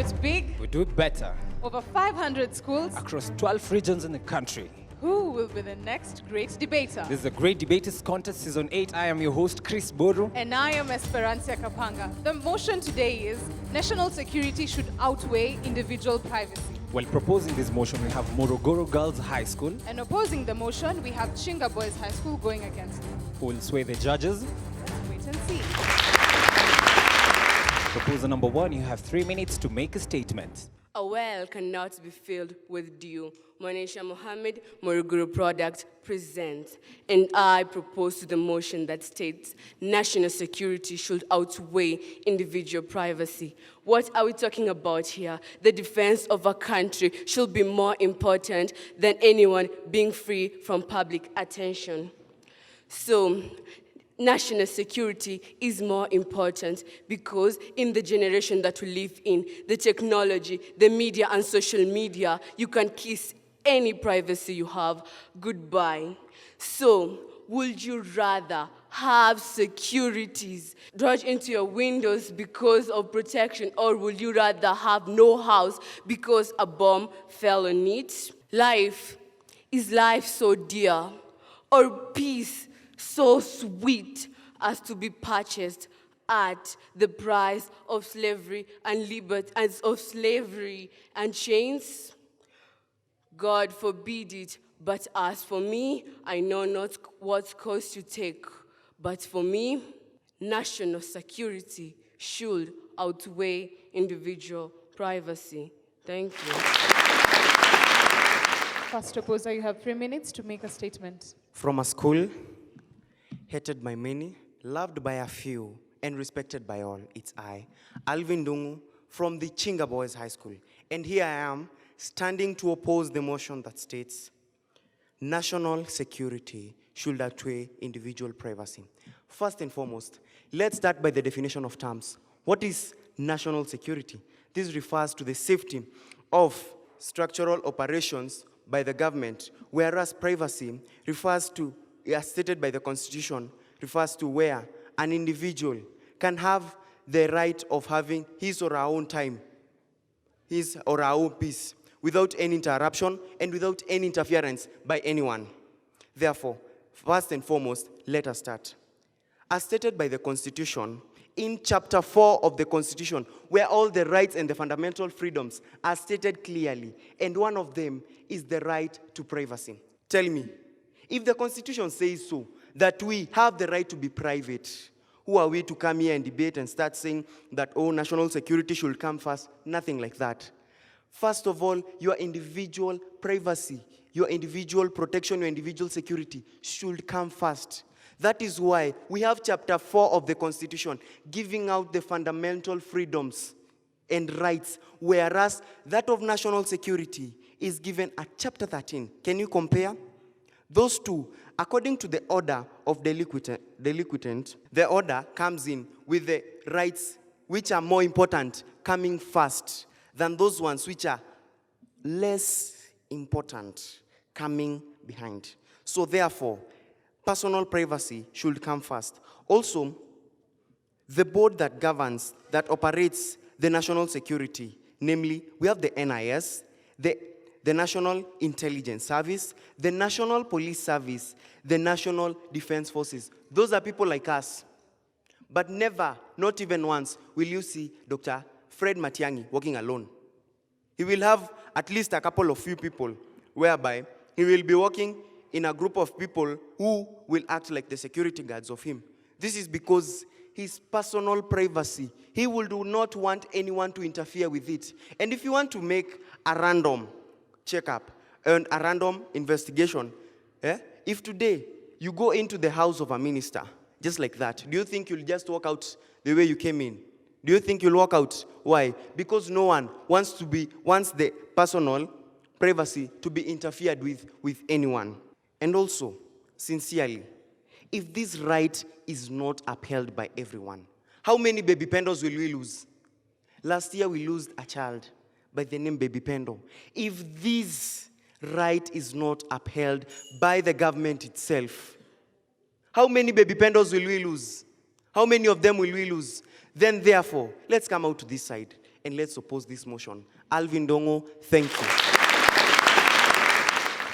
it big. We do it better. Over 500 schools. Across 12 regions in the country. Who will be the next great debater? This is the Great Debaters Contest Season 8. I am your host, Chris Boru. And I am Esperanza Kapanga. The motion today is national security should outweigh individual privacy. While proposing this motion, we have Muruguru Girls High School. And opposing the motion, we have Chinga Boys High School going against it. Who will sway the judges? Let's wait and see. Proposal number 1, you have 3 minutes to make a statement. A well cannot be filled with dew. Monisha Mohammed, Muruguru Product, presents. And I propose to the motion that states national security should outweigh individual privacy. What are we talking about here? The defense of a country should be more important than anyone being free from public attention. So, national security is more important because in the generation that we live in, the technology, the media and social media, you can kiss any privacy you have goodbye. So, would you rather have securities dodge into your windows because of protection, or would you rather have no house because a bomb fell on it? Life, is life so dear, or peace so sweet as to be purchased at the price of slavery and liberty, of slavery and chains? God forbid it, but as for me, I know not what course you take. But for me, national security should outweigh individual privacy. Thank you. First opposer, you have 3 minutes to make a statement. From a school hated by many, loved by a few, and respected by all, it's I, Alvin Dungu, from the Chinga Boys High School. And here I am, standing to oppose the motion that states, national security should outweigh individual privacy. First and foremost, let's start by the definition of terms. What is national security? This refers to the safety of structural operations by the government, whereas privacy refers to, as stated by the Constitution, refers to where an individual can have the right of having his or her own time, his or her own peace, without any interruption and without any interference by anyone. Therefore, first and foremost, let us start. As stated by the Constitution, in Chapter 4 of the Constitution, where all the rights and the fundamental freedoms are stated clearly, and one of them is the right to privacy. Tell me, if the Constitution says so, that we have the right to be private, who are we to come here and debate and start saying that, oh, national security should come first? Nothing like that. First of all, your individual privacy, your individual protection, your individual security should come first. That is why we have Chapter 4 of the Constitution giving out the fundamental freedoms and rights, whereas that of national security is given at Chapter 13. Can you compare? Those two, according to the order of the liquidant, the order comes in with the rights which are more important coming first than those ones which are less important coming behind. So therefore, personal privacy should come first. Also, the board that governs, that operates the national security, namely, we have the NIS, the National Intelligence Service, the National Police Service, the National Defense Forces. Those are people like us. But never, not even once, will you see Dr. Fred Matiang'i working alone. He will have at least a couple of few people, whereby he will be working in a group of people who will act like the security guards of him. This is because his personal privacy, he do not want anyone to interfere with it. And if you want to make a random checkup and a random investigation, if today you go into the house of a minister, just like that, do you think you'll just walk out the way you came in? Do you think you'll walk out? Why? Because no one wants the personal privacy to be interfered with anyone. And also, sincerely, if this right is not upheld by everyone, how many baby pendos will we lose? Last year we lost a child by the name Baby Pendo. If this right is not upheld by the government itself, how many baby pendos will we lose? How many of them will we lose? Then therefore, let's come out to this side and let's oppose this motion. Alvin Dongo, thank you.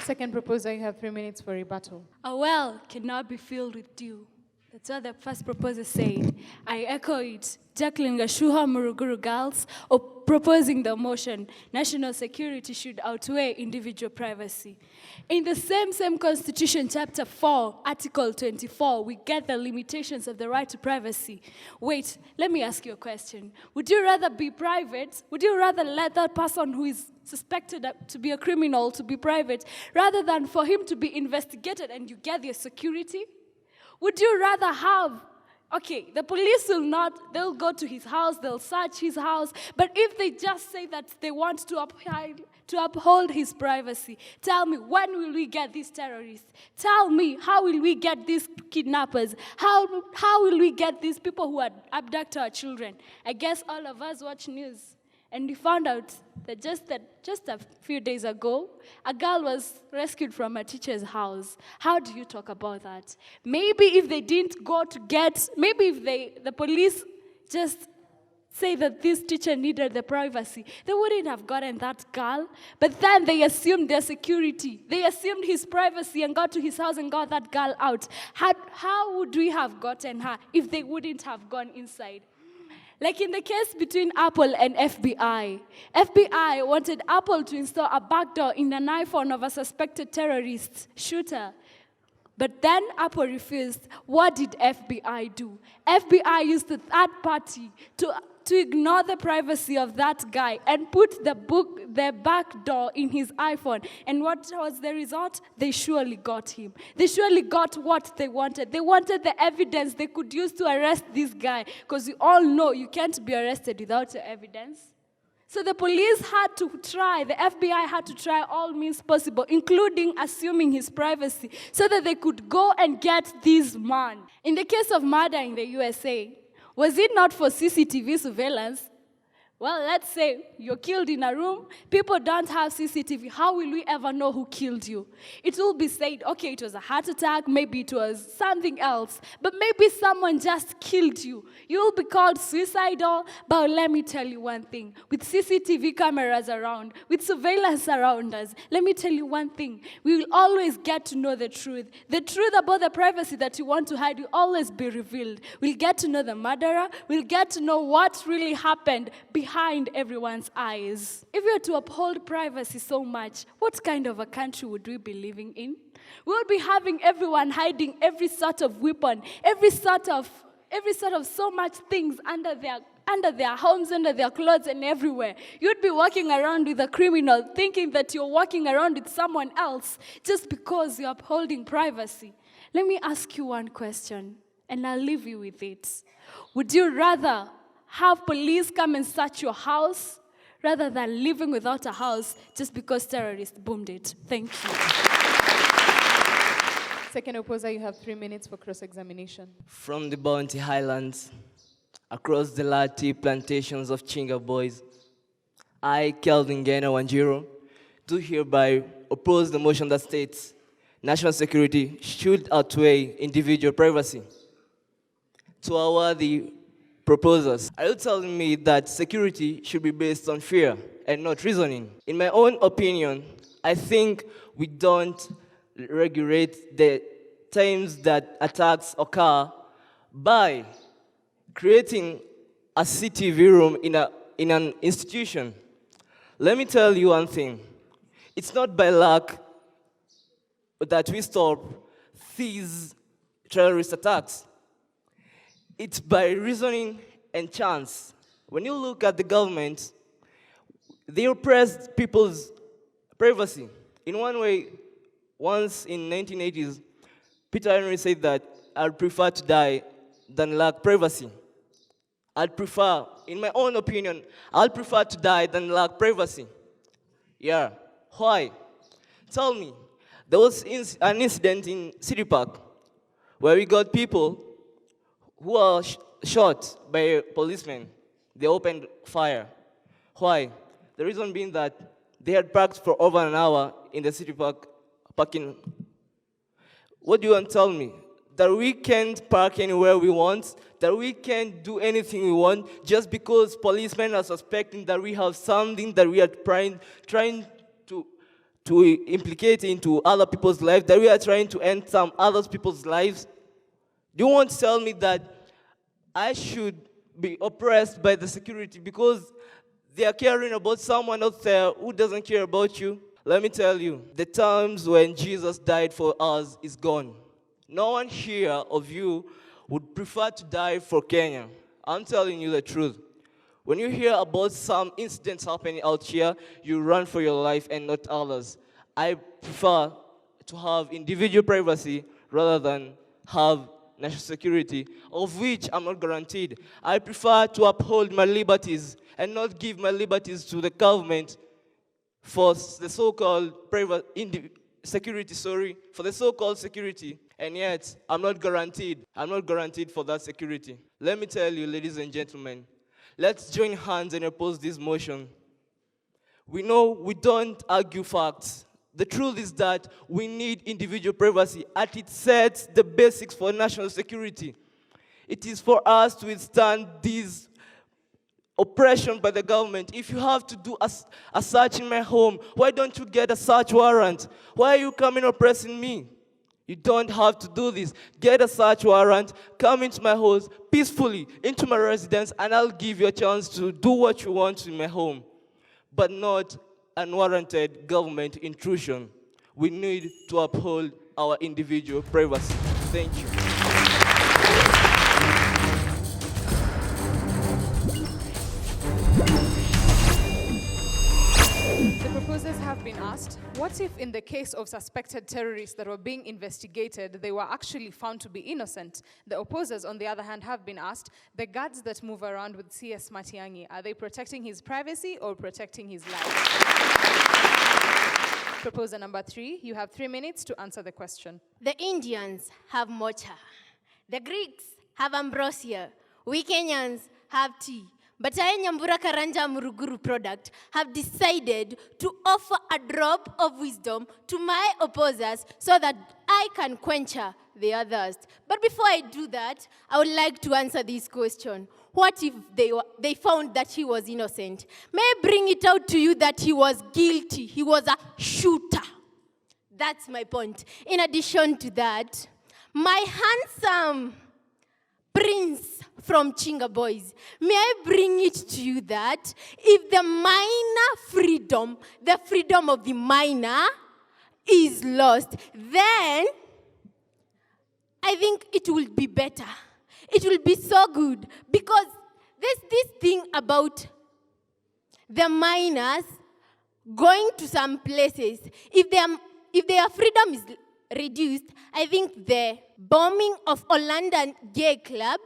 Second proposer, you have 3 minutes for rebuttal. A well cannot be filled with dew. That's what the first proposer said. I echo it. Jacqueline Gashuha Muruguru girls are proposing the motion, national security should outweigh individual privacy. In the same Constitution, Chapter 4, Article 24, we get the limitations of the right to privacy. Wait, let me ask you a question. Would you rather be private? Would you rather let that person who is suspected to be a criminal to be private, rather than for him to be investigated and you get their security? Would you rather have, okay, the police will not, they'll go to his house, they'll search his house, but if they just say that they want to uphold his privacy, tell me, when will we get these terrorists? Tell me, how will we get these kidnappers? How will we get these people who abduct our children? I guess all of us watch news. And we found out that just a few days ago, a girl was rescued from a teacher's house. How do you talk about that? Maybe if they didn't go to maybe if the police just say that this teacher needed the privacy, they wouldn't have gotten that girl. But then they assumed their security. They assumed his privacy and got to his house and got that girl out. How would we have gotten her if they wouldn't have gone inside? Like in the case between Apple and FBI. FBI wanted Apple to install a backdoor in an iPhone of a suspected terrorist shooter. But then Apple refused. What did FBI do? FBI used the third party to ignore the privacy of that guy and put the back door in his iPhone. And what was the result? They surely got him. They surely got what they wanted. They wanted the evidence they could use to arrest this guy, because you all know you can't be arrested without the evidence. So the police had to try, the FBI had to try all means possible, including assuming his privacy, so that they could go and get this man. In the case of murder in the USA, was it not for CCTV surveillance? Well, let's say you're killed in a room, people don't have CCTV. How will we ever know who killed you? It will be said, okay, it was a heart attack, maybe it was something else, but maybe someone just killed you. You will be called suicidal, but let me tell you one thing. With CCTV cameras around, with surveillance around us, let me tell you one thing. We will always get to know the truth. The truth about the privacy that you want to hide will always be revealed. We'll get to know the murderer. We'll get to know what really happened behind everyone's eyes. If we were to uphold privacy so much, what kind of a country would we be living in? We would be having everyone hiding every sort of weapon, every sort of so much things under their homes, under their clothes, and everywhere. You'd be walking around with a criminal thinking that you're walking around with someone else just because you're upholding privacy. Let me ask you one question, and I'll leave you with it. Would you rather have police come and search your house rather than living without a house just because terrorists boomed it? Thank you. Second opposer, you have 3 minutes for cross-examination. From the Bounty Highlands, across the large plantations of Chinga boys, I, Kelvin Gena Wanjiro, do hereby oppose the motion that states national security should outweigh individual privacy. To our worthy proposers, are you telling me that security should be based on fear and not reasoning? In my own opinion, I think we don't regulate the times that attacks occur by creating a CCTV room in an institution. Let me tell you one thing. It's not by luck that we stop these terrorist attacks. It's by reasoning and chance. When you look at the government, they oppressed people's privacy. In one way, once in 1980s, Peter Henry said that I'd prefer to die than lack privacy. In my own opinion, I'd prefer to die than lack privacy. Yeah, why? Tell me, there was an incident in City Park where we got people who are shot by a policeman. They opened fire. Why? The reason being that they had parked for over an hour in the City Park parking. What do you want to tell me? that we can't park anywhere we want, that we can't do anything we want just because policemen are suspecting that we have something that we are trying to implicate into other people's lives, that we are trying to end some other people's lives? Do you want to tell me that I should be oppressed by the security because they are caring about someone out there who doesn't care about you? Let me tell you, the times when Jesus died for us is gone. No one here of you would prefer to die for Kenya. I'm telling you the truth. When you hear about some incidents happening out here, you run for your life and not others. I prefer to have individual privacy rather than have national security, of which I'm not guaranteed. I prefer to uphold my liberties and not give my liberties to the government for the so-called for the so-called security. And yet, I'm not guaranteed for that security. Let me tell you, ladies and gentlemen, let's join hands and oppose this motion. We know we don't argue facts. The truth is that we need individual privacy, and it sets the basics for national security. It is for us to withstand this oppression by the government. If you have to do a search in my home, why don't you get a search warrant? Why are you coming oppressing me? You don't have to do this. Get a search warrant, come into my house peacefully, into my residence, and I'll give you a chance to do what you want in my home. But not unwarranted government intrusion. We need to uphold our individual privacy. Thank you. The proposers have been asked, what if in the case of suspected terrorists that were being investigated, they were actually found to be innocent? The opposers, on the other hand, have been asked, the guards that move around with CS Matiang'i, are they protecting his privacy or protecting his life? Proposer number 3, you have 3 minutes to answer the question. The Indians have mocha. The Greeks have ambrosia. We Kenyans have tea. But I, Nyambura Karanja Muruguru product, have decided to offer a drop of wisdom to my opposers so that I can quench the others. But before I do that, I would like to answer this question. What if they found that he was innocent? May I bring it out to you that he was guilty? He was a shooter. That's my point. In addition to that, my handsome prince from Chinga boys, may I bring it to you that if the minor freedom, the freedom of the minor is lost, then I think it will be better. It will be so good because there's this thing about the minors going to some places. If their freedom is reduced, I think the bombing of Orlando Gay Club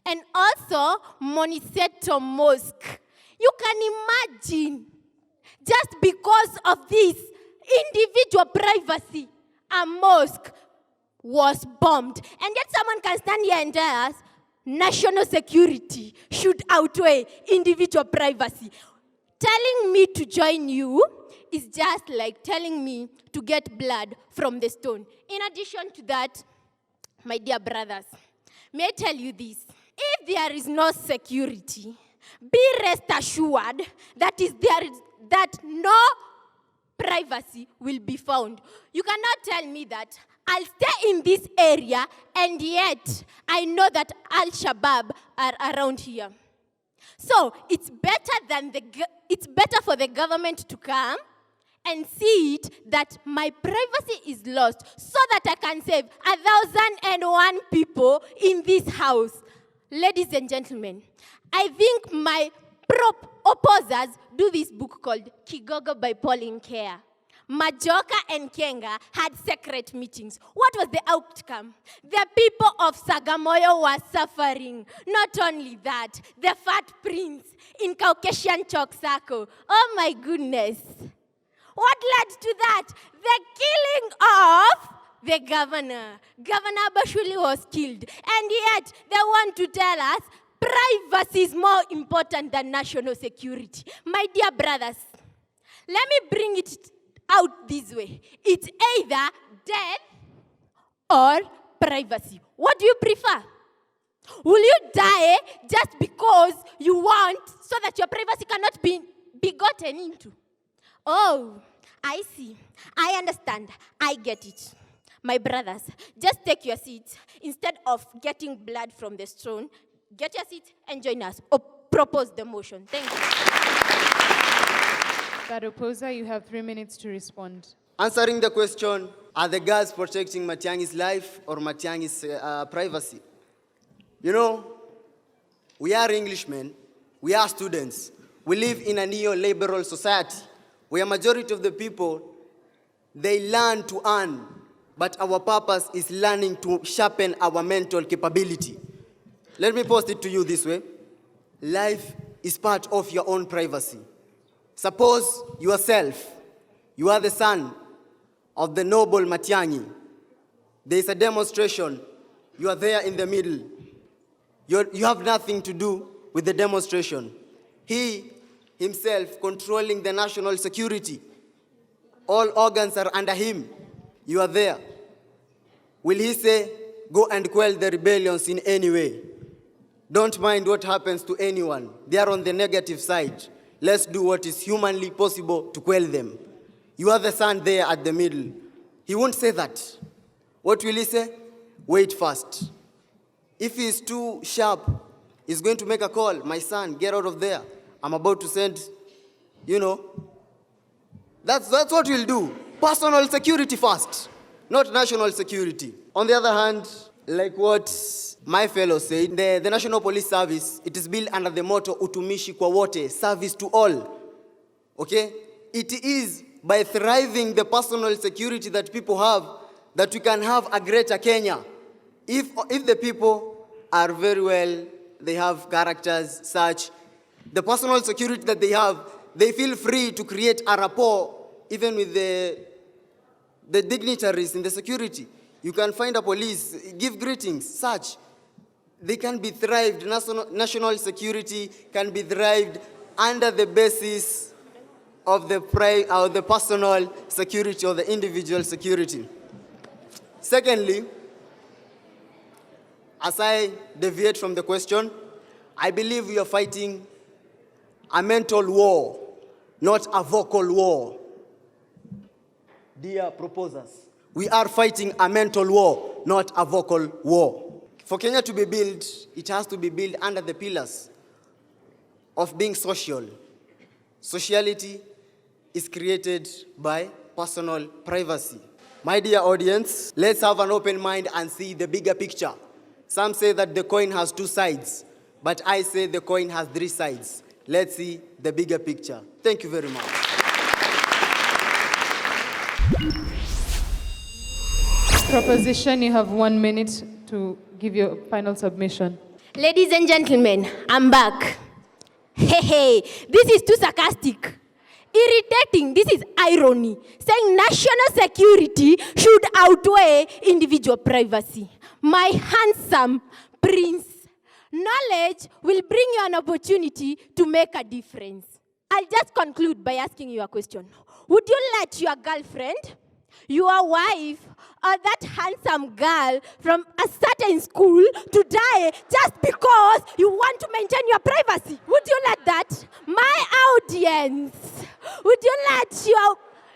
and also Moniseto Mosque. You can imagine, just because of this individual privacy, a mosque was bombed. And yet someone can stand here and tell us, national security should outweigh individual privacy. Telling me to join you is just like telling me to get blood from the stone. In addition to that, my dear brothers, may I tell you this? If there is no security, be rest assured that no privacy will be found. You cannot tell me that I'll stay in this area and yet I know that Al-Shabaab are around here. So it's better for the government to come and see it that my privacy is lost so that I can save 1,001 people in this house. Ladies and gentlemen, I think my opposers do this book called Kigogo by Pauline Care. Majoka and Kenga had secret meetings. What was the outcome? The people of Sagamoyo were suffering. Not only that, the fat prince in Caucasian Choksako. Oh my goodness. What led to that? The killing of the governor. Governor Bashuli was killed. And yet, they want to tell us privacy is more important than national security. My dear brothers, let me bring it out this way. It's either death or privacy. What do you prefer? Will you die just because you want so that your privacy cannot be gotten into? Oh, I see. I understand. I get it. My brothers, just take your seats. Instead of getting blood from the stone, get your seat and join us or propose the motion. Thank you. That opposer, you have 3 minutes to respond. Answering the question, are the girls protecting Matiang'i's life or Matiang'i's privacy? You know, we are Englishmen, we are students. We live in a neoliberal society where majority of the people, they learn to earn, but our purpose is learning to sharpen our mental capability. Let me post it to you this way. Life is part of your own privacy. Suppose yourself, you are the son of the noble Matiang'i. There is a demonstration. You are there in the middle. You have nothing to do with the demonstration. He himself controlling the national security. All organs are under him. You are there. Will he say, go and quell the rebellions in any way? Don't mind what happens to anyone. They are on the negative side. Let's do what is humanly possible to quell them. You are the son there at the middle. He won't say that. What will he say? Wait first. If he is too sharp, he's going to make a call. My son, get out of there. I'm about to send, That's what we'll do. Personal security first, not national security. On the other hand, like what my fellow said, the National Police Service, it is built under the motto, utumishi kwa wote, service to all. Okay? It is by thriving the personal security that people have, that we can have a greater Kenya. If the people are very well, they have characters such, the personal security that they have, they feel free to create a rapport even with the dignitaries in the security. You can find a police, give greetings, such. They can be thrived, national security can be thrived under the basis of the personal security or the individual security. Secondly, as I deviate from the question, I believe we are fighting a mental war, not a vocal war. Dear proposers, we are fighting a mental war, not a vocal war. For Kenya to be built, it has to be built under the pillars of being social. Sociality is created by personal privacy. My dear audience, let's have an open mind and see the bigger picture. Some say that the coin has two sides, but I say the coin has three sides. Let's see the bigger picture. Thank you very much. Proposition, you have 1 minute to give your final submission. Ladies and gentlemen, I'm back. Hey, this is too sarcastic. Irritating, this is irony. Saying national security should outweigh individual privacy. My handsome prince, knowledge will bring you an opportunity to make a difference. I'll just conclude by asking you a question. Would you let your girlfriend, your wife, or that handsome girl from a certain school to die just because you want to maintain your privacy? Would you let that? My audience, would you let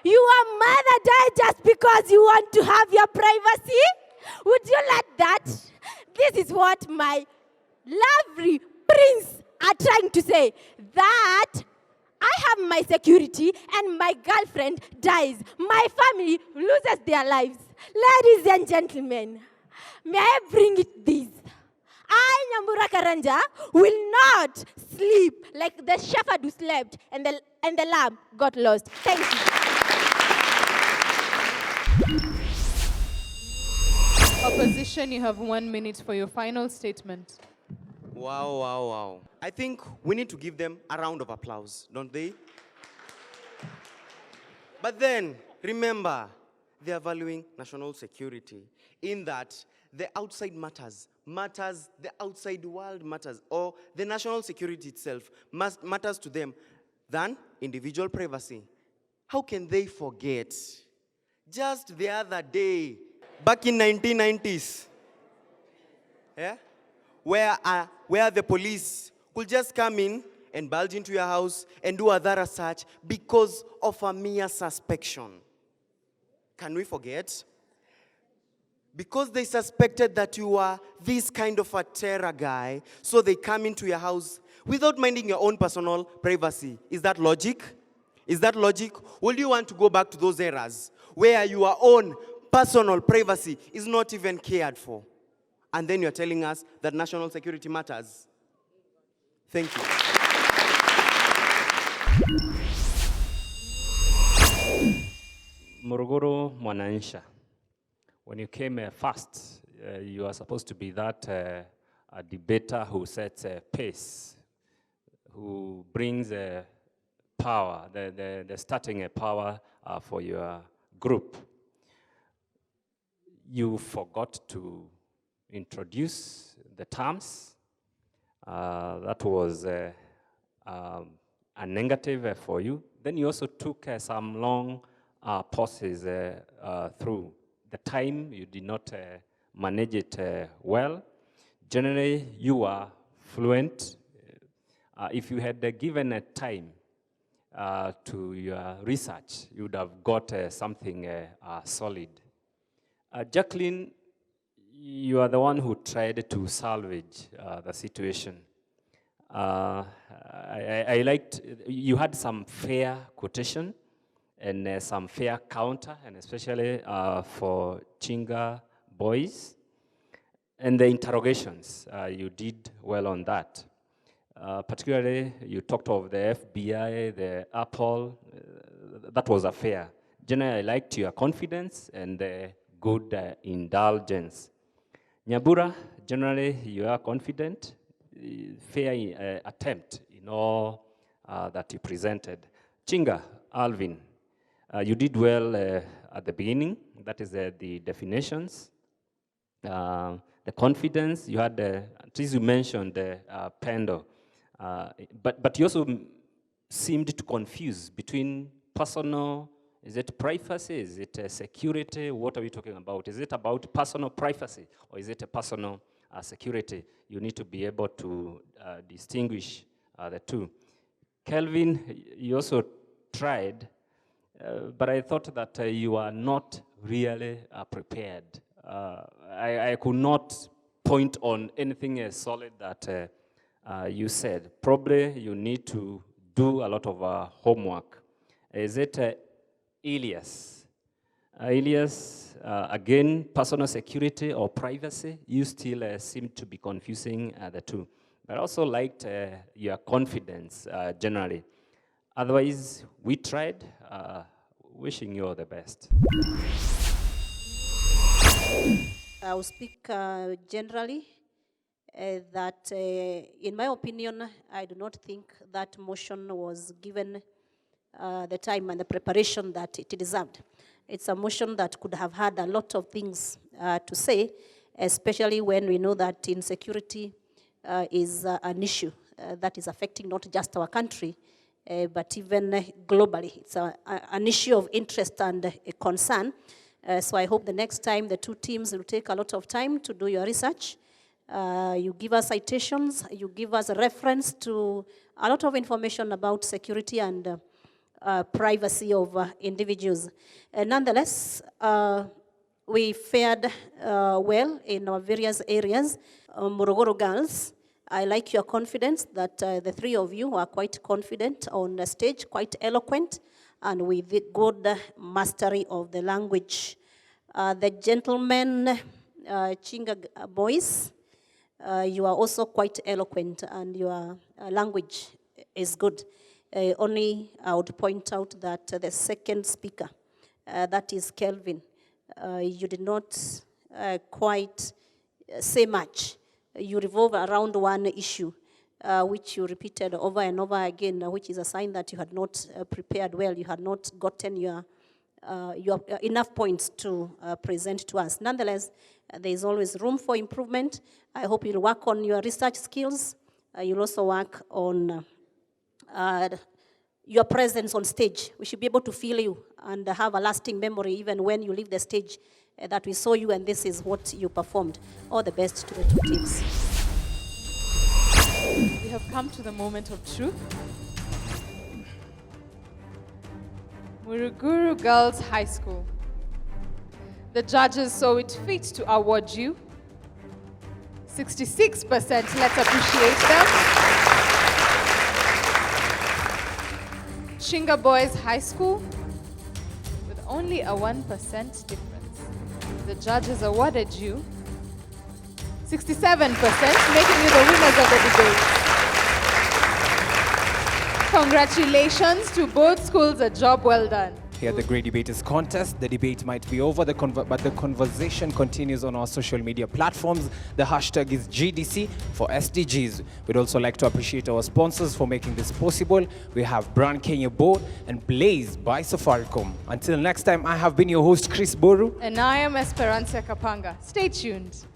your mother die just because you want to have your privacy? Would you let that? This is what my lovely prince are trying to say, that I have my security and my girlfriend dies. My family loses their lives. Ladies and gentlemen, may I bring it this? I, Nyambura Karanja, will not sleep like the shepherd who slept and the lamb got lost. Thank you. Opposition, you have 1 minute for your final statement. Wow. I think we need to give them a round of applause, don't they? But then, remember, they are valuing national security in that the outside matters, the outside world matters, or the national security itself matters to them than individual privacy. How can they forget? Just the other day, back in 1990s, yeah, where the police could just come in and bulge into your house and do a thorough search because of a mere suspicion. Can we forget? Because they suspected that you are this kind of a terror guy, so they come into your house without minding your own personal privacy. Is that logic? Is that logic? Will you want to go back to those eras where your own personal privacy is not even cared for? And then you're telling us that national security matters. Thank you. Muruguru Mwanansha, when you came first, you are supposed to be that a debater who sets a pace, who brings power, the starting a power for your group. You forgot to introduce the terms. That was a negative for you. Then you also took some long pauses through the time. You did not manage it well. Generally, you are fluent. If you had given a time to your research, you would have got something solid. Jacqueline, you are the one who tried to salvage the situation. I liked, you had some fair quotation and some fair counter, and especially for Chinga boys. And the interrogations, you did well on that. Particularly, you talked of the FBI, the Apple, that was a fair. Generally, I liked your confidence and the good indulgence. Nyambura, generally, you are confident, fair attempt in all that you presented. Chinga, Alvin, you did well at the beginning. That is the definitions. The confidence, you had, at least you mentioned Pendo. But you also seemed to confuse between personal, is it privacy, is it security, what are we talking about? Is it about personal privacy or is it a personal security? You need to be able to distinguish the two. Kelvin, you also tried, but I thought that you are not really prepared. I could not point on anything solid that you said. Probably you need to do a lot of homework. Is it Elias? Elias, again, personal security or privacy, you still seem to be confusing the two. But I also liked your confidence generally. Otherwise, we tried. Wishing you all the best. I'll speak generally. That, in my opinion, I do not think that motion was given the time and the preparation that it deserved. It's a motion that could have had a lot of things to say, especially when we know that insecurity is an issue that is affecting not just our country, but even globally. It's an issue of interest and a concern. So I hope the next time the two teams will take a lot of time to do your research. You give us citations, you give us a reference to a lot of information about security and privacy of individuals. Nonetheless, we fared well in our various areas. Muruguru girls, I like your confidence that the three of you are quite confident on the stage, quite eloquent, and with good mastery of the language. The gentlemen, Chinga boys, you are also quite eloquent and your language is good. Only I would point out that the second speaker, that is Kelvin, you did not quite say much. You revolve around one issue, which you repeated over and over again, which is a sign that you had not prepared well. You had not gotten your enough points to present to us. Nonetheless, there is always room for improvement. I hope you'll work on your research skills. You'll also work on your presence on stage. We should be able to feel you and have a lasting memory even when you leave the stage. that we saw you and this is what you performed. All the best to the two teams. We have come to the moment of truth. Muruguru Girls High School. The judges saw it fit to award you 66%. Let's appreciate them. Chinga Boys High School, with only a 1% difference. The judges awarded you 67%, making you the winners of the debate. Congratulations to both schools, a job well done. Here at the Great Debaters Contest, the debate might be over, but the conversation continues on our social media platforms. The hashtag is GDC for SDGs. We'd also like to appreciate our sponsors for making this possible. We have Brand Kenya Board and Blaze by Safaricom. Until next time, I have been your host, Chris Boru. And I am Esperanza Kapanga. Stay tuned.